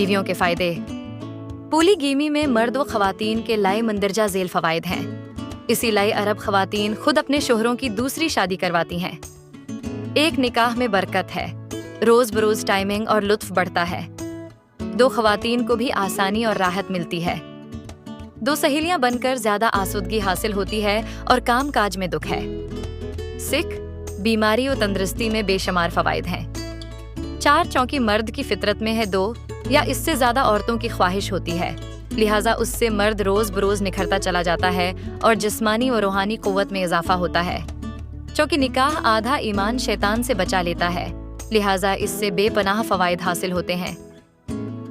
बीवियों के फ़ायदे। पोलीगैमी में मर्द व ख़वातीन के लाए मंदरजा झेल फ़वाइद हैं। इसी लाए अरब ख़वातीन खुद अपने शोहरों की दूसरी शादी करवाती हैं। एक निकाह में बरकत है, रोज़ बरोज़ टाइमिंग और लुत्फ़ बढ़ता है। दो ख़वातीन को भी आसानी और राहत मिलती है। दो सहेलियां बनकर ज़्यादा आसूदगी हासिल होती है और काम काज में दुख है। सिख बीमारी और तंदुरुस्ती में बेशुमार फ़वाइद हैं। चार चौंकी मर्द की फितरत में है, दो या इससे ज़्यादा औरतों की ख्वाहिश होती है, लिहाजा उससे मर्द रोज़ बरोज़ निखरता चला जाता है और जिस्मानी और रूहानी क़ुव्वत में इजाफा होता है। चूँकि निकाह आधा ईमान शैतान से बचा लेता है, लिहाजा इससे बेपनाह फ़वाइद हासिल होते हैं।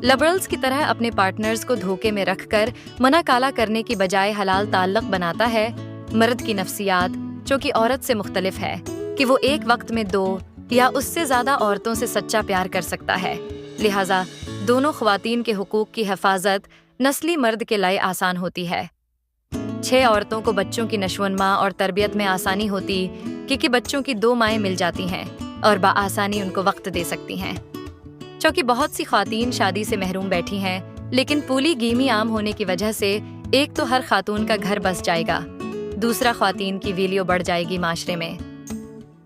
लिबरल्स की तरह अपने पार्टनर्स को धोखे में रखकर मना काला करने की बजाय हलाल ताल्लुक़ बनाता है। मर्द की नफ्सियात चूँकि औरत से मुख्तलिफ है कि वो एक वक्त में दो या उससे ज़्यादा औरतों से सच्चा प्यार कर सकता है, लिहाजा दोनों ख़वातीन के हुकूक की हिफाजत नस्ली मर्द के लिए आसान होती है। 6 औरतों को बच्चों की नशोनुमा और तरबियत में आसानी होती क्योंकि बच्चों की 2 माएँ मिल जाती हैं और बआसानी उनको वक्त दे सकती हैं। चूँकि बहुत सी ख़वातीन शादी से महरूम बैठी हैं, लेकिन पोलीगैमी आम होने की वजह से एक तो हर खातून का घर बस जाएगा, दूसरा ख़वातीन की वैल्यू बढ़ जाएगी माशरे में।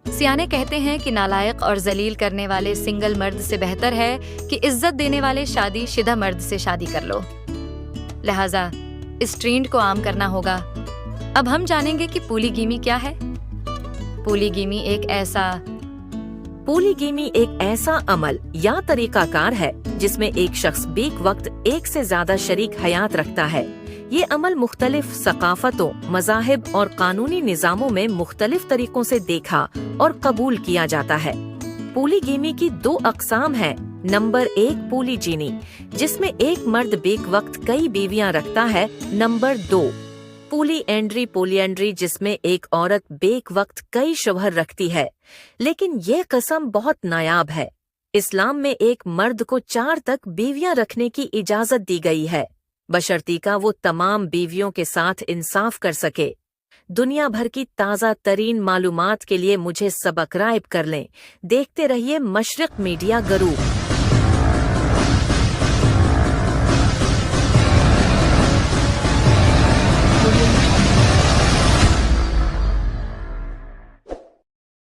सियाने कहते हैं कि नालायक और जलील करने वाले सिंगल मर्द से बेहतर है कि इज्जत देने वाले शादी शुदा मर्द से शादी कर लो। लिहाजा इस ट्रेंड को आम करना होगा। अब हम जानेंगे कि पोलीगैमी क्या है। पोलीगैमी एक ऐसा अमल या तरीकाकार है जिसमें एक शख्स बेक वक्त एक से ज्यादा शरीक हयात रखता है। ये अमल मुख्तलिफ सकाफतों, मज़ाहिब और कानूनी निज़ामों में मुख्तलिफ तरीकों से देखा और कबूल किया जाता है। पोलीगैमी की 2 अक़साम हैं। नंबर 1 पोलीजीनी, जिसमें एक मर्द बेक वक्त कई बीवियां रखता है। नंबर 2 पोलीएंड्री, जिसमें एक औरत बेक वक्त कई शौहर रखती है। लेकिन यह कसम बहुत नायाब है। इस्लाम में एक मर्द को 4 तक बीवियां रखने की इजाज़त दी गई है, बशर्तीका वो तमाम बीवियों के साथ इंसाफ कर सके। दुनिया भर की ताज़ा तरीन मालूमात के लिए मुझे सब्सक्राइब कर लें। देखते रहिए मशरिक़ मीडिया गुरु।